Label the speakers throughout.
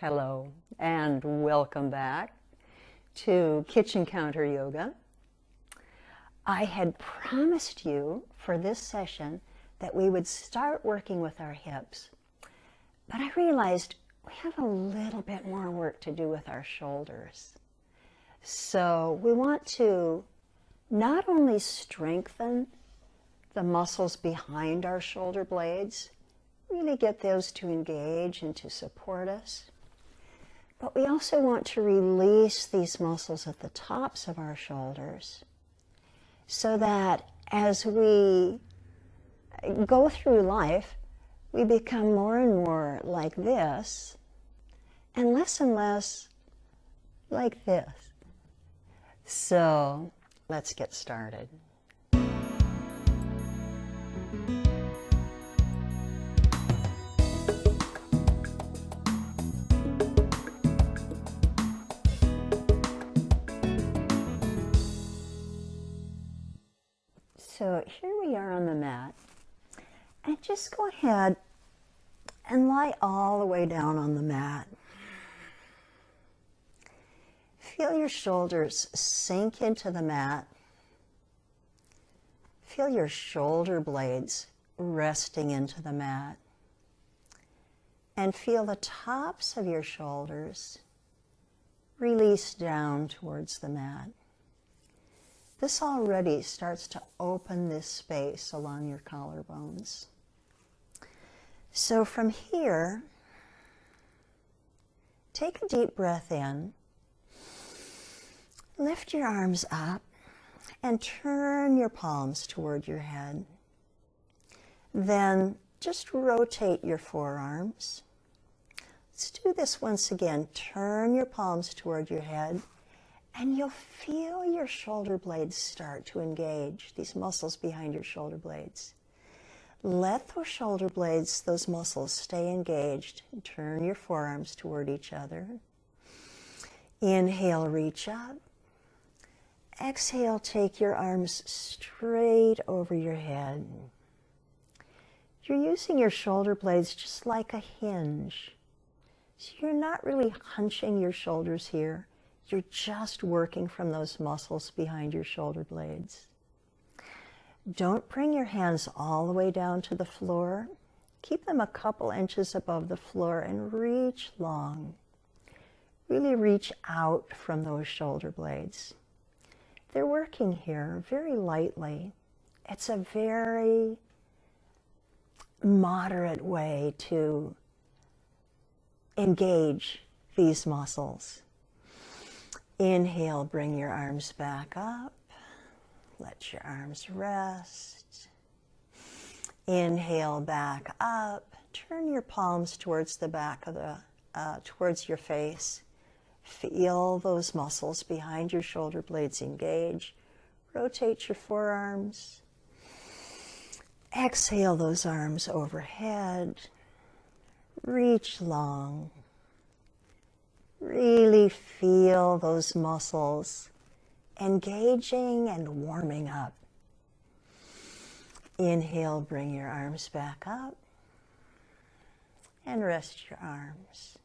Speaker 1: Hello and welcome back to Kitchen Counter Yoga. I had promised you for this session that we would start working with our hips, but I realized we have a little bit more work to do with our shoulders. So we want to not only strengthen the muscles behind our shoulder blades, really get those to engage and to support us, but we also want to release these muscles at the tops of our shoulders so that as we go through life, we become more and more like this and less like this. So let's get started. So here we are on the mat, and just go ahead and lie all the way down on the mat. Feel your shoulders sink into the mat. Feel your shoulder blades resting into the mat. And feel the tops of your shoulders release down towards the mat. This already starts to open this space along your collarbones. So from here, take a deep breath in, lift your arms up, and turn your palms toward your head. Then just rotate your forearms. Let's do this once again. Turn your palms toward your head, and you'll feel your shoulder blades start to engage, these muscles behind your shoulder blades. Let those shoulder blades, those muscles, stay engaged. Turn your forearms toward each other. Inhale, reach up. Exhale, take your arms straight over your head. You're using your shoulder blades just like a hinge. So you're not really hunching your shoulders here. You're just working from those muscles behind your shoulder blades. Don't bring your hands all the way down to the floor. Keep them a couple inches above the floor and reach long. Really reach out from those shoulder blades. They're working here very lightly. It's a very moderate way to engage these muscles. Inhale, bring your arms back up. Let your arms rest. Inhale, back up. Turn your palms towards the back of towards your face. Feel those muscles behind your shoulder blades engage. Rotate your forearms. Exhale those arms overhead. Reach long. Really feel those muscles engaging and warming up. Inhale, bring your arms back up and rest your arms.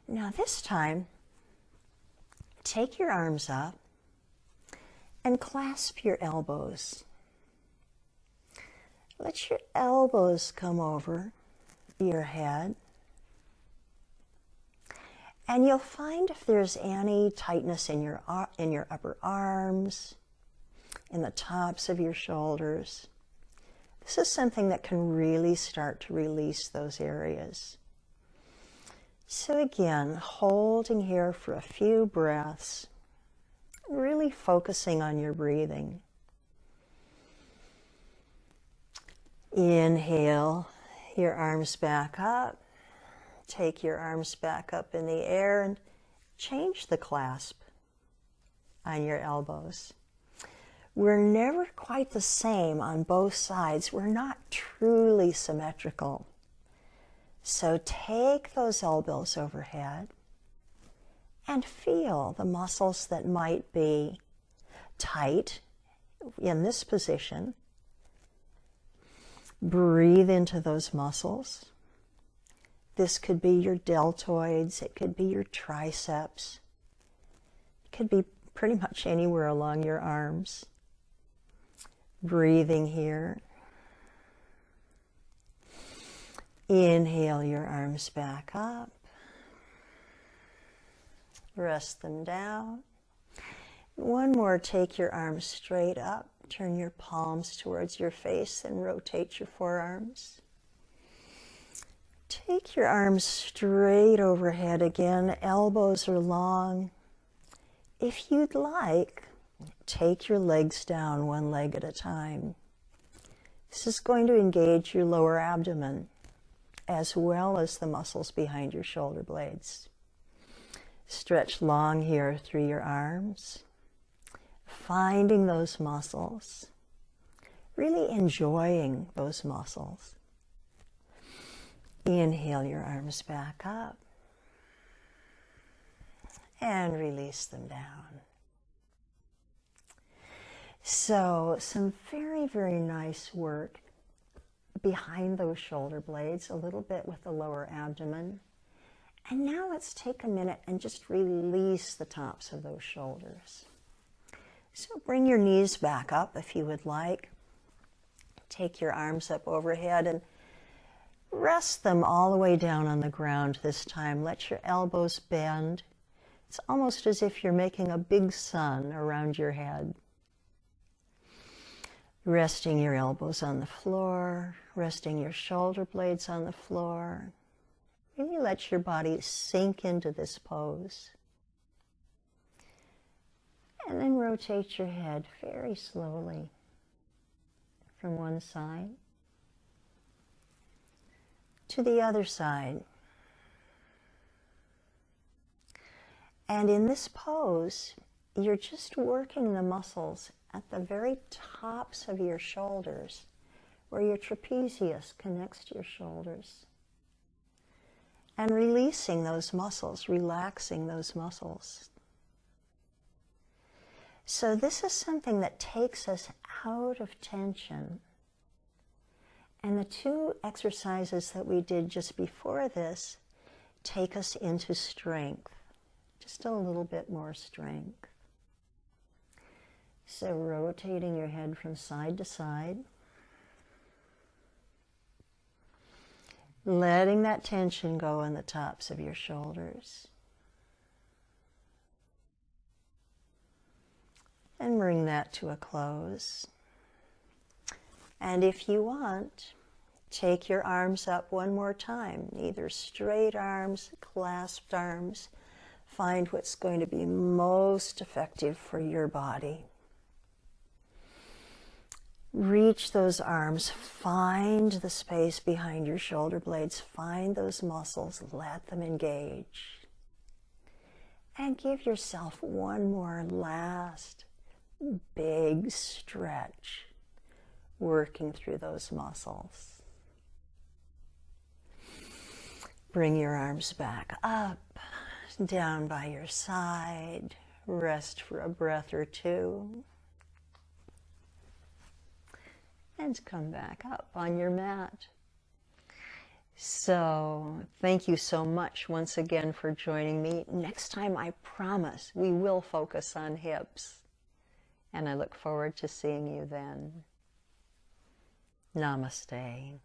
Speaker 1: Now this time, take your arms up and clasp your elbows. Let your elbows come over your head. And you'll find if there's any tightness in your upper arms, in the tops of your shoulders. This is something that can really start to release those areas. So again, holding here for a few breaths, really focusing on your breathing. Inhale, your arms back up. Take your arms back up in the air and change the clasp on your elbows. We're never quite the same on both sides. We're not truly symmetrical. So take those elbows overhead and feel the muscles that might be tight in this position. Breathe into those muscles. This could be your deltoids, it could be your triceps, it could be pretty much anywhere along your arms. Breathing here. Inhale your arms back up. Rest them down. One more, take your arms straight up. Turn your palms towards your face and rotate your forearms. Take your arms straight overhead again. Elbows are long. If you'd like, take your legs down one leg at a time. This is going to engage your lower abdomen as well as the muscles behind your shoulder blades. Stretch long here through your arms, finding those muscles, really enjoying those muscles. Inhale your arms back up and release them down. So some very, very nice work behind those shoulder blades, a little bit with the lower abdomen. And now let's take a minute and just release the tops of those shoulders. So bring your knees back up if you would like. Take your arms up overhead and rest them all the way down on the ground this time. Let your elbows bend. It's almost as if you're making a big sun around your head. Resting your elbows on the floor, resting your shoulder blades on the floor. Really let your body sink into this pose. And then rotate your head very slowly from one side to the other side. And in this pose, you're just working the muscles at the very tops of your shoulders, where your trapezius connects to your shoulders. And releasing those muscles, relaxing those muscles. So this is something that takes us out of tension. And the two exercises that we did just before this take us into strength, just a little bit more strength. So rotating your head from side to side. Letting that tension go in the tops of your shoulders. And bring that to a close. And if you want, take your arms up one more time, either straight arms, clasped arms. Find what's going to be most effective for your body. Reach those arms, find the space behind your shoulder blades, find those muscles, let them engage. And give yourself one more last big stretch, working through those muscles. Bring your arms back up, down by your side, rest for a breath or two. And come back up on your mat. So thank you so much once again for joining me. Next time, I promise, we will focus on hips. And I look forward to seeing you then. Namaste.